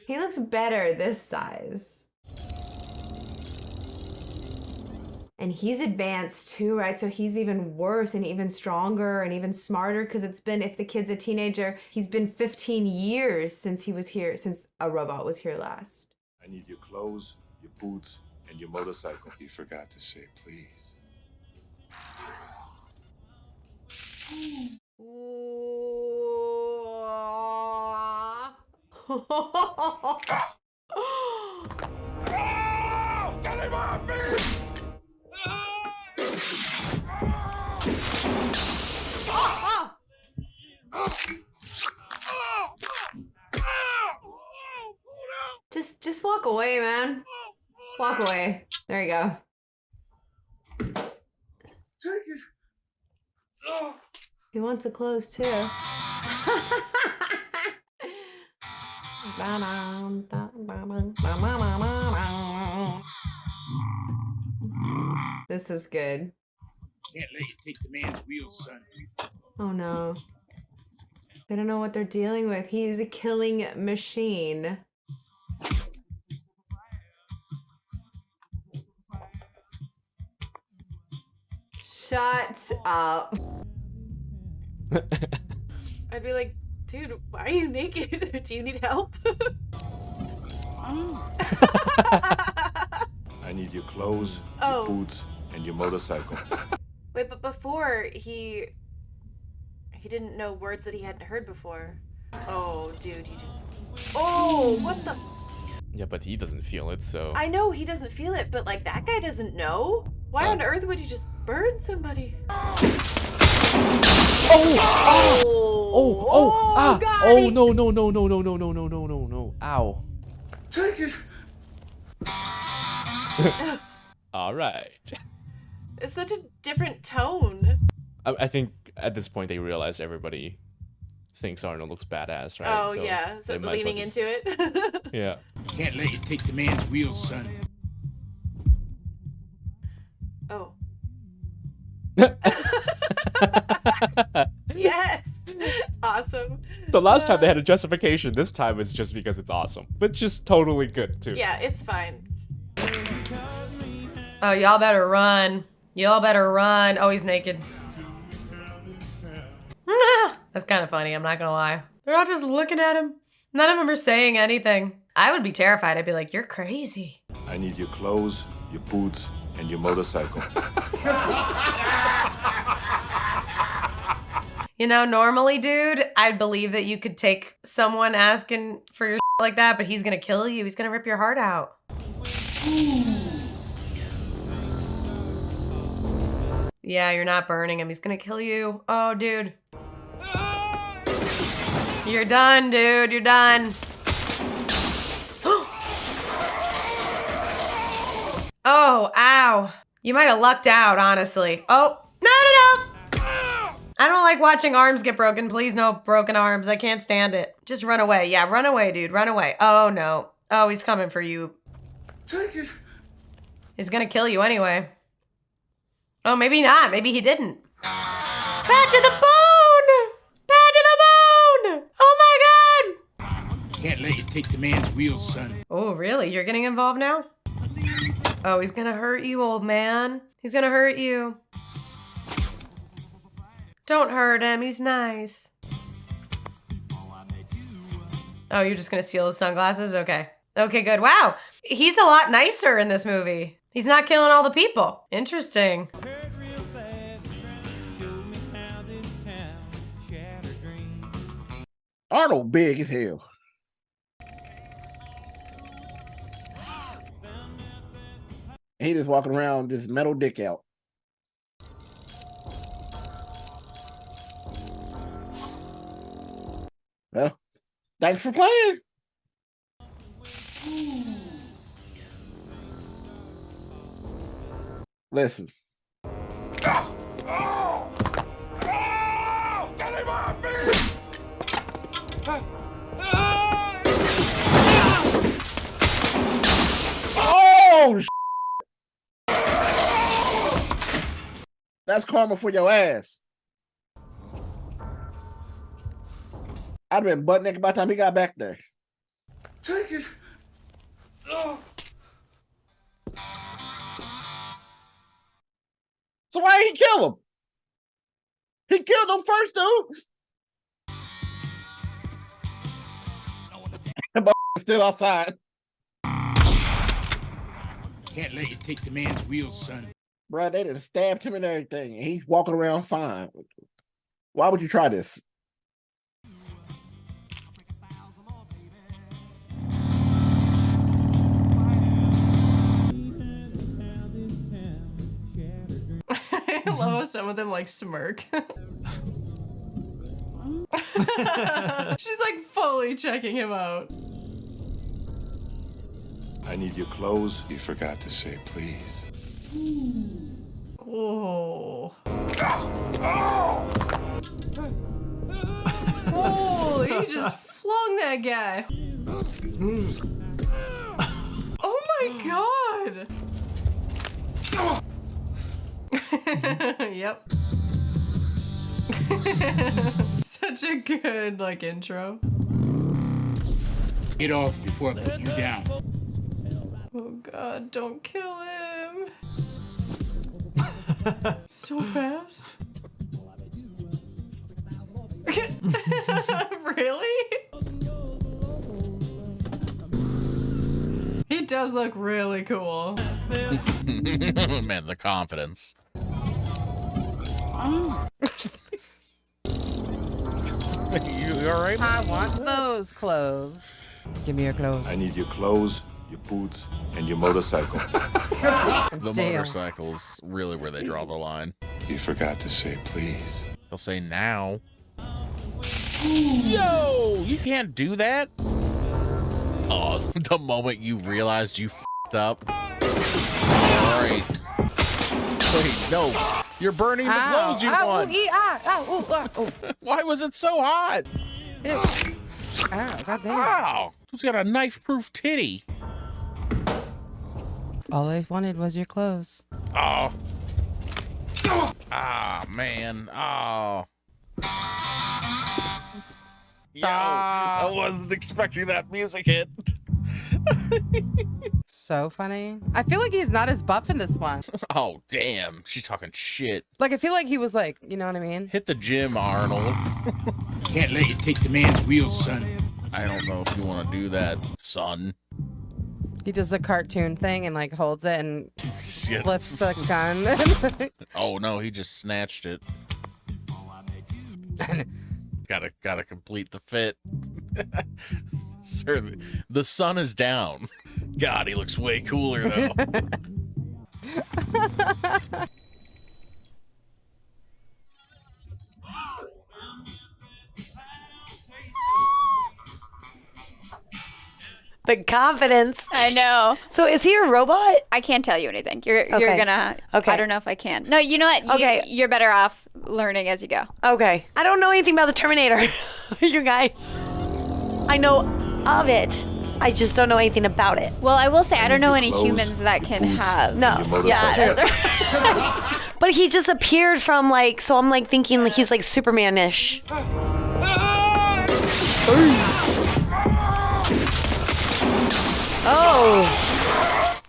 He looks better this size. And he's advanced too, right? So he's even worse and even stronger and even smarter because it's been, if the kid's a teenager, he's been 15 years since he was here, since a robot was here last. I need your clothes, your boots, and your motorcycle. You forgot to say please. Just walk away, man. Walk away. There you go. Take it. He wants the clothes too. This is good. Can't let you take the man's wheels, son. Oh no. They don't know what they're dealing with. He's a killing machine. Shut up. I'd be like, dude, why are you naked? Do you need help? I need your clothes, your boots, and your motorcycle. Wait, but before he didn't know words that he hadn't heard before. Oh, dude, you do. Oh, what the? Yeah, but he doesn't feel it, so. I know he doesn't feel it, but like that guy doesn't know. Why on earth would you just burn somebody? Oh, no. Ow. Take it. All right. It's such a different tone. I think at this point they realize everybody thinks Arnold looks badass, right? Oh, yeah. So leaning into it. Yeah. Can't let you take the man's wheels, son. Oh. Yes. Awesome. The last time they had a justification. This time it's just because it's awesome. But just totally good, too. Yeah, it's fine. Oh, y'all better run. Y'all better run. Oh, he's naked. That's kind of funny, I'm not gonna lie. They're all just looking at him. None of them are saying anything. I would be terrified. I'd be like, you're crazy. I need your clothes, your boots, and your motorcycle. You know, normally, dude, I'd believe that you could take someone asking for your like that, but he's gonna kill you. He's gonna rip your heart out. Yeah, you're not burning him. He's gonna kill you. Oh, dude. You're done, dude. You're done. Oh, ow. You might have lucked out, honestly. Oh, no. I don't like watching arms get broken. Please, no broken arms. I can't stand it. Just run away. Yeah, run away, dude. Run away. Oh, no. Oh, he's coming for you. Take it. He's gonna kill you anyway. Oh, maybe not. Maybe he didn't. Back to the bone! Back to the bone! Oh my god! Can't let you take the man's wheels, son. Oh, really? You're getting involved now? Oh, he's gonna hurt you, old man. He's gonna hurt you. Don't hurt him. He's nice. Oh, you're just gonna steal his sunglasses? Okay. Okay, good. Wow. He's a lot nicer in this movie. He's not killing all the people. Interesting. Arnold big as hell. He just walking around with this metal dick out. Well, thanks for playing. Listen. Oh, that's karma for your ass. I'd have been butt naked by the time he got back there. Take it. Oh. So why didn't he kill him? He killed him first, dude. But still outside. Can't let you take the man's wheels, son. Bro, they done stabbed him and everything, and he's walking around fine. Why would you try this? I love how some of them like smirk. She's like fully checking him out. I need your clothes. You forgot to say please. Oh. Oh, he just flung that guy. Oh my god. Yep. Such a good like intro. Get off before I put you down. Oh god, don't kill him. So fast. Really? He does look really cool. Man, the confidence. You all right? I want those clothes. Give me your clothes. I need your clothes, your boots, and your motorcycle. The Damn. motorcycle's really where they draw the line. You forgot to say please. They'll say now. Yo, you can't do that. Oh, the moment you realized you f***ed up. All right. Wait, no. You're burning the clothes you want. Why was it so hot? Ow, goddamn. Wow. Who's got a knife-proof titty? All I wanted was your clothes. Oh. Ah, man. Oh. Yo, I wasn't expecting that music hit. So funny. I feel like he's not as buff in this one. Oh, damn. She's talking shit. Like, I feel like he was like, you know what I mean? Hit the gym, Arnold. Can't let you take the man's wheels, son. I don't know if you want to do that, son. He does the cartoon thing and like holds it and Shit. flips the gun. Oh, no, he just snatched it. Gotta complete the fit. Sir, the sun is down. God, he looks way cooler though. The confidence. I know. So is he a robot? I can't tell you anything. You're Okay. gonna. Okay. I don't know if I can. No, you know what? Okay. You're better off learning as you go. Okay. I don't know anything about the Terminator, you guys. I know of it. I just don't know anything about it. Well, I will say I don't know any Clothes, humans that can boots, have. No. Your motorcycle. Yeah. But he just appeared from like, so I'm like thinking he's like Superman-ish. Oh.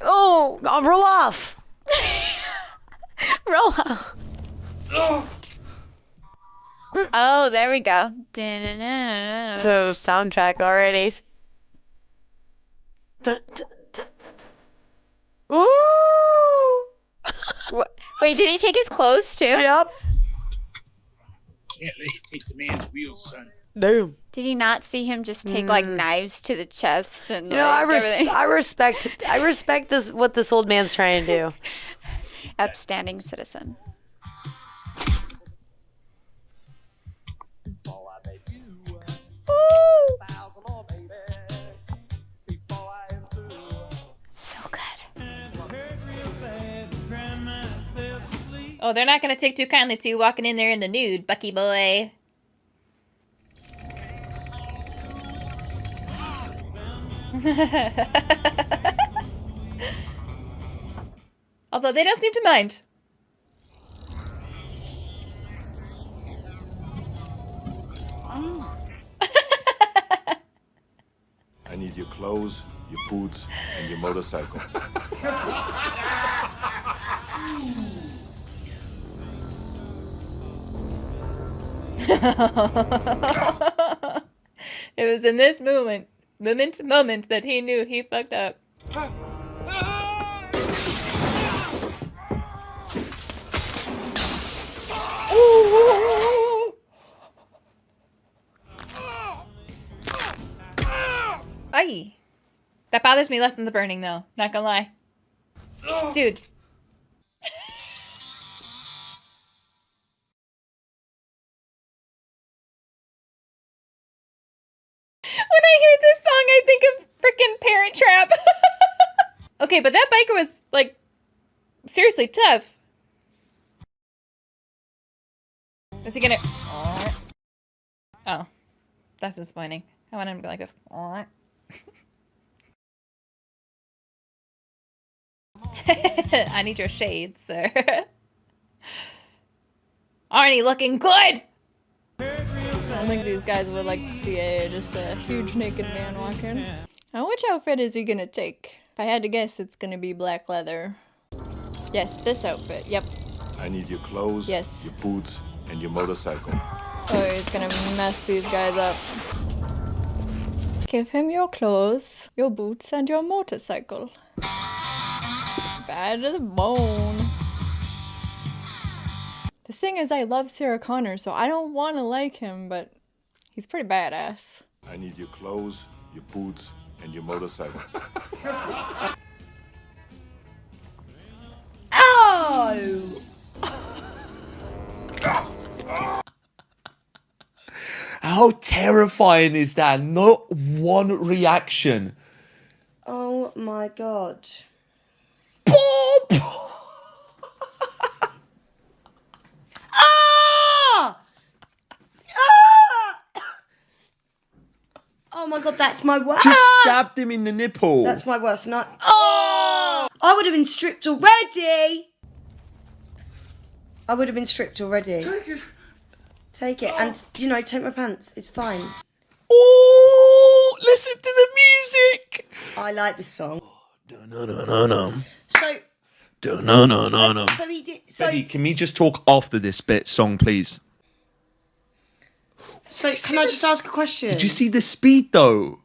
Oh, Roll off. roll out. Oh, there we go. Da-na-na-na-na. The soundtrack already. Ooh. Wait, did he take his clothes too? Yep. Can't let you take the man's wheels, son. Damn. Did he not see him just take like knives to the chest and You know, I everything? respect this, what this old man's trying to do. Upstanding citizen. So good. Oh, they're not gonna take too kindly to you walking in there in the nude, Bucky boy. Although they don't seem to mind. need your clothes, your boots, and your motorcycle. It was in this moment that he knew he fucked up. Aye. That bothers me less than the burning, though. Not gonna lie. Dude. When I hear this song, I think of frickin' Parent Trap. Okay, but that biker was, like, seriously tough. Is he gonna... Oh. That's disappointing. I want him to go like this. I need your shades, sir. Arnie looking good! I think these guys would like to see just a huge naked man walking. Now, which outfit is he gonna take? If I had to guess, it's gonna be black leather. Yes, this outfit, yep. I need your clothes, Yes. your boots, and your motorcycle. Oh, he's gonna mess these guys up. Give him your clothes, your boots, and your motorcycle. Bad to the bone. The thing is, I love Sarah Connor, so I don't want to like him, but he's pretty badass. I need your clothes, your boots, and your motorcycle. Oh! How terrifying is that? Not one reaction. Oh my god. Bob! Ah! Oh my god, that's my worst. Just stabbed him in the nipple. That's my worst night. Oh! I would have been stripped already. I would have been stripped already. Take it. Take it. And, you know, take my pants. It's fine. Oh, listen to the music. I like this song. No. So... No. So he did... So, Betty, can we just talk after this song, please? so can I just ask a question? Did you see the speed, though?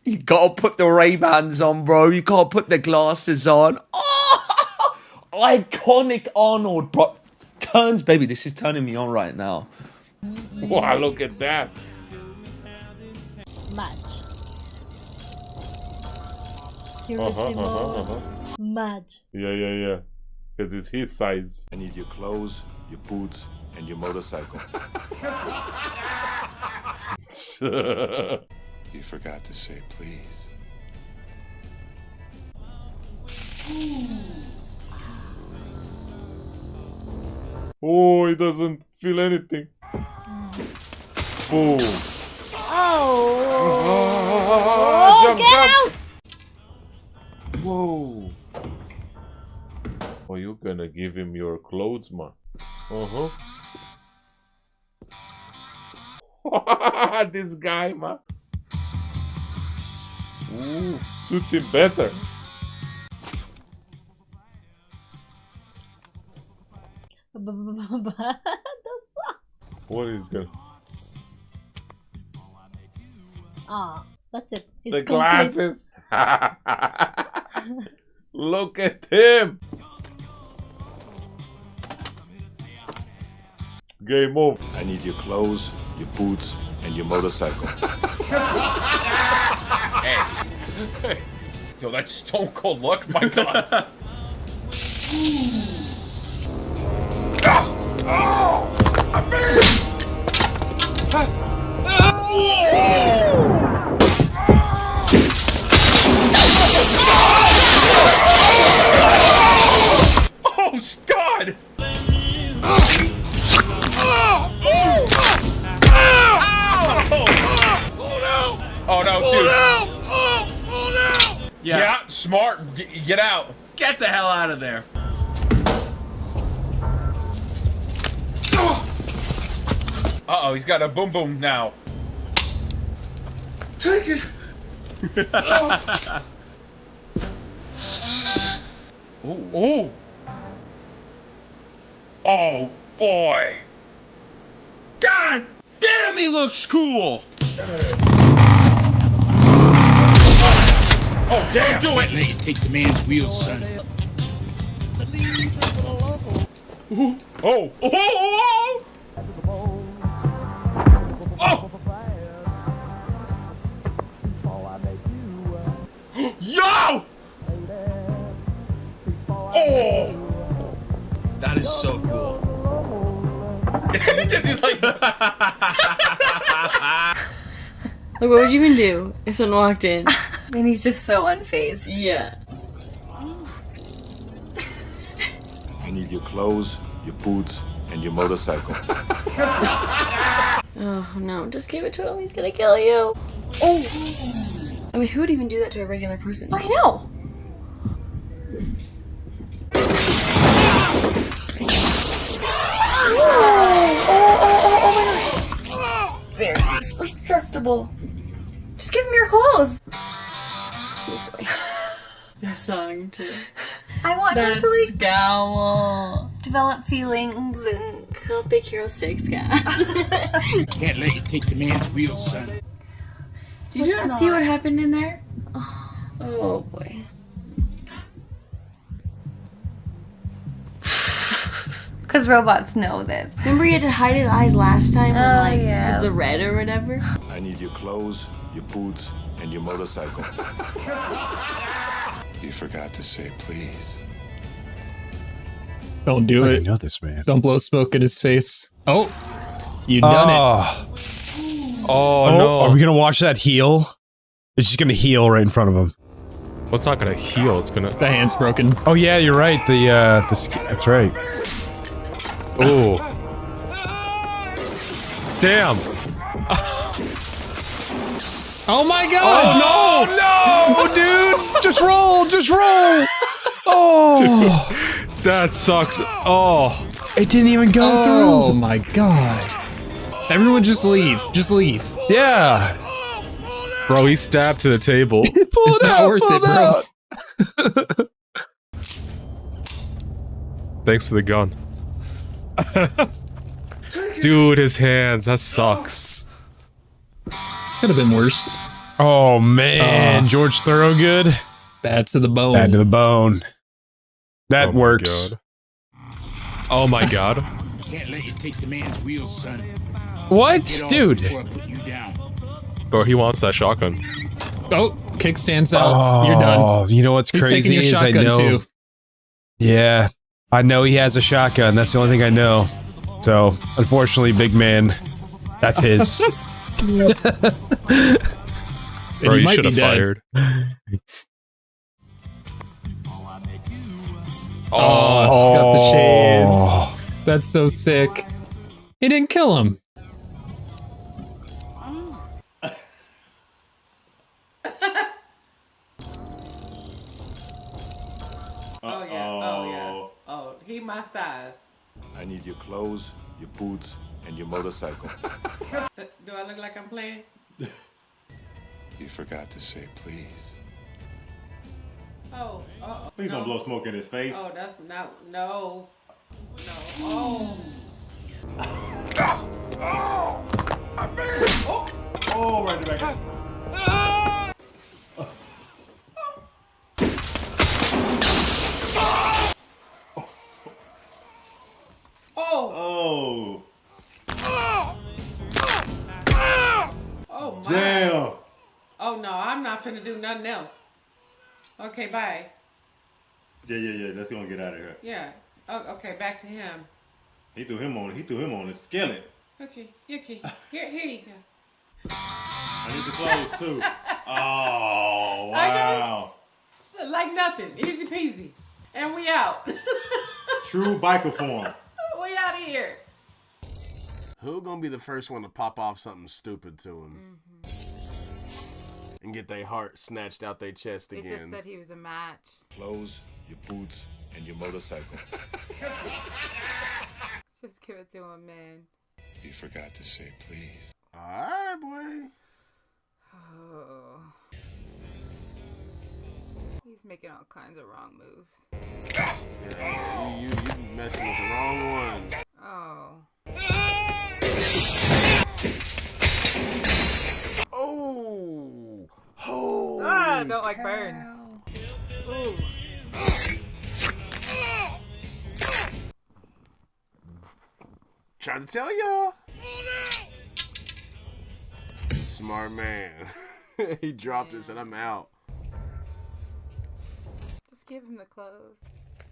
You gotta put the Ray-Bans on, bro. You gotta put the glasses on. Oh, iconic Arnold, bro. Turns, baby. This is turning me on right now. Wow, look at that. Match. Match. Yeah. Because it's his size. I need your clothes, your boots, and your motorcycle. You forgot to say please. Oh, he doesn't feel anything. Boom. Oh! Jump, Get jump. out! Whoa. Oh, you're gonna give him your clothes, man. This guy, man. Ooh, suits him better. What is that? Ah, that's it. It's The complete. glasses. Look at him. Game over. I need your clothes, your boots, and your motorcycle. Hey. Yo, that's stone cold luck, my god. Oh, God! Oh no, dude. Oh no! Yeah, smart. Get out. Get the hell out of there. Uh-oh, he's got a boom boom now. Take it. Oh. Oh boy. God damn, he looks cool. Oh damn. Do it. Let you take the man's wheels, son. Oh. Oh. Oh. Oh. Yo! Oh! That is so cool. Just he's like. Like, what would you even do if someone walked in? And he's just so unfazed. Yeah. I need your clothes, your boots, and your motorcycle. Oh no, just give it to him. He's gonna kill you. Oh! I mean, who would even do that to a regular person? I know. Oh my gosh. Very destructible. Just give him your clothes. Oh boy. This song too. I want him That to like scowl. develop feelings and It's called Big Hero 6, guys. Can't let you take the man's wheels, son. Did you not see what happened in there? Oh boy. because robots know that. Remember you had to hide his eyes last time? Oh, Like, yeah. because the red or whatever? I need your clothes, your boots, and your motorcycle. You forgot to say please. Don't do it. I know this man. Don't blow smoke in his face. Oh, you done it. Oh no! Are we gonna watch that heal? It's just gonna heal right in front of him. Well, it's not gonna heal. It's gonna. The hand's broken. Oh yeah, you're right. That's right. Oh. Damn. Oh my god! Oh no, dude! Just roll! Just roll! Oh, dude, that sucks. Oh, it didn't even go through. Oh my god! Everyone, just leave. Just leave. Yeah. Bro, he stabbed to the table. It's not worth it, bro. Thanks to the gun. Dude, his hands. That sucks. Could have been worse. Oh man, George Thorogood. Bad to the bone. Bad to the bone. That Oh my works. God. Oh my god. Can't let you take the man's wheels, son. What, Get off dude? before I put you down. Bro, he wants that shotgun. Oh, kickstand's out. You're done. Oh, you know what's He's crazy taking your is I shotgun know. too. Yeah, I know he has a shotgun. That's the only thing I know. So, unfortunately, big man, that's his. Bro, he you might should be have dead. fired. Oh, got the shades. That's so sick. He didn't kill him. Oh yeah, oh yeah. Oh, he my size. I need your clothes, your boots, and your motorcycle. Do I look like I'm playing? You forgot to say please. Oh, Please don't blow smoke in his face. Oh, that's not, no. No, oh. Oh, right back. Oh. Oh. Oh my. Damn. Oh no, I'm not finna do nothing else. Okay, bye. Yeah. Let's go and get out of here. Yeah. Oh, okay, back to him. He threw him on the skillet. Okay, here you go. I need the clothes too. Oh wow. Like nothing, easy peasy, and we out. True biker form. We out of here. Who gonna be the first one to pop off something stupid to him? And get their heart snatched out their chest again? It just said he was a match. Clothes, your boots, and your motorcycle. Just give it to him, man. You forgot to say please. Alright, boy. Oh. He's making all kinds of wrong moves. Yeah, you messing with the wrong one. Oh. Oh. Oh. Ah, I don't like burns. Ooh. Tried to tell y'all. Smart man. He dropped it and said, I'm out. Just give him the clothes.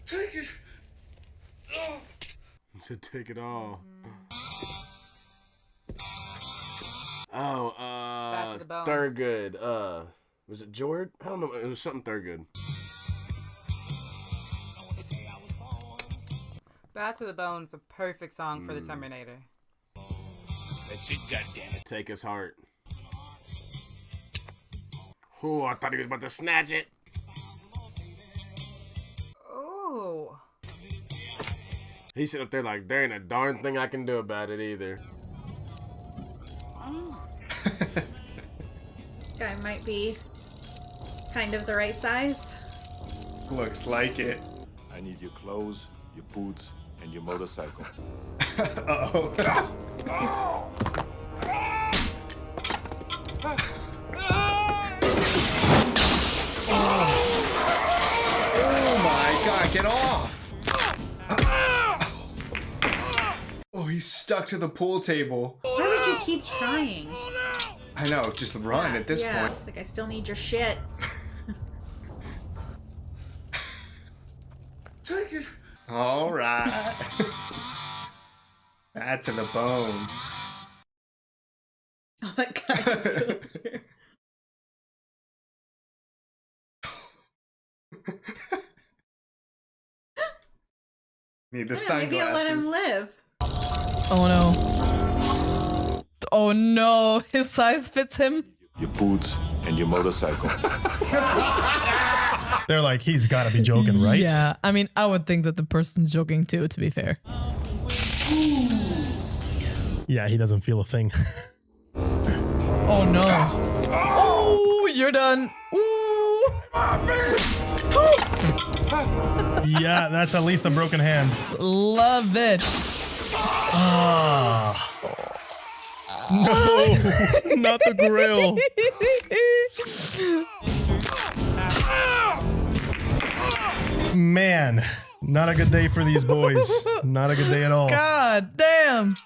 Take it. He said, take it all. Oh, Back to the bone. Thurgood. Was it Jord? I don't know. It was something Thurgood. Bad to the Bone's a perfect song for the Terminator. That's it, goddammit. Take his heart. Oh, I thought he was about to snatch it. Oh. He sit up there like, there ain't a darn thing I can do about it either. Guy might be kind of the right size. Looks like it. I need your clothes, your boots, and your motorcycle. Uh-oh. Oh my god, get off! Oh, he's stuck to the pool table. Why would you keep trying? I know, just run at this point. It's like, I still need your shit. Take it. All right. Bad to the bone. Oh, that guy is so weird. Need the Yeah, maybe I'll let him live. Oh no. Oh no, his size fits him. Your boots and your motorcycle. They're like, he's got to be joking, right? Yeah, I mean, I would think that the person's joking too, to be fair. Yeah, he doesn't feel a thing. Oh no. Oh, you're done. Ooh. Yeah, that's at least a broken hand. Love it. Ah. No, not the grill. Man, not a good day for these boys. Not a good day at all. God damn.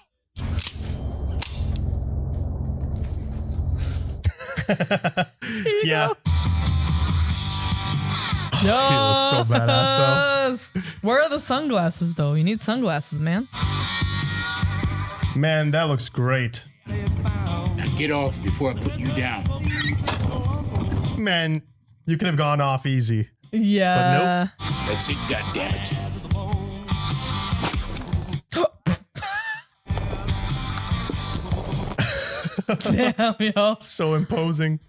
Yeah. No. He looks so badass though. Where are the sunglasses though? You need sunglasses, man. Man, that looks great. Now get off before I put you down. Man, you could have gone off easy. Yeah. But nope. That's it, goddammit. Damn, yo. So imposing.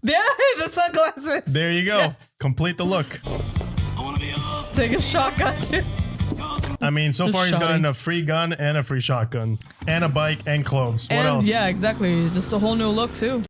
Yeah, the sunglasses. There you go. Yes. Complete the look. Take a shotgun too. I mean, so far he's gotten a free gun and a free shotgun. And a bike and clothes. What else? Yeah, exactly. Just a whole new look too.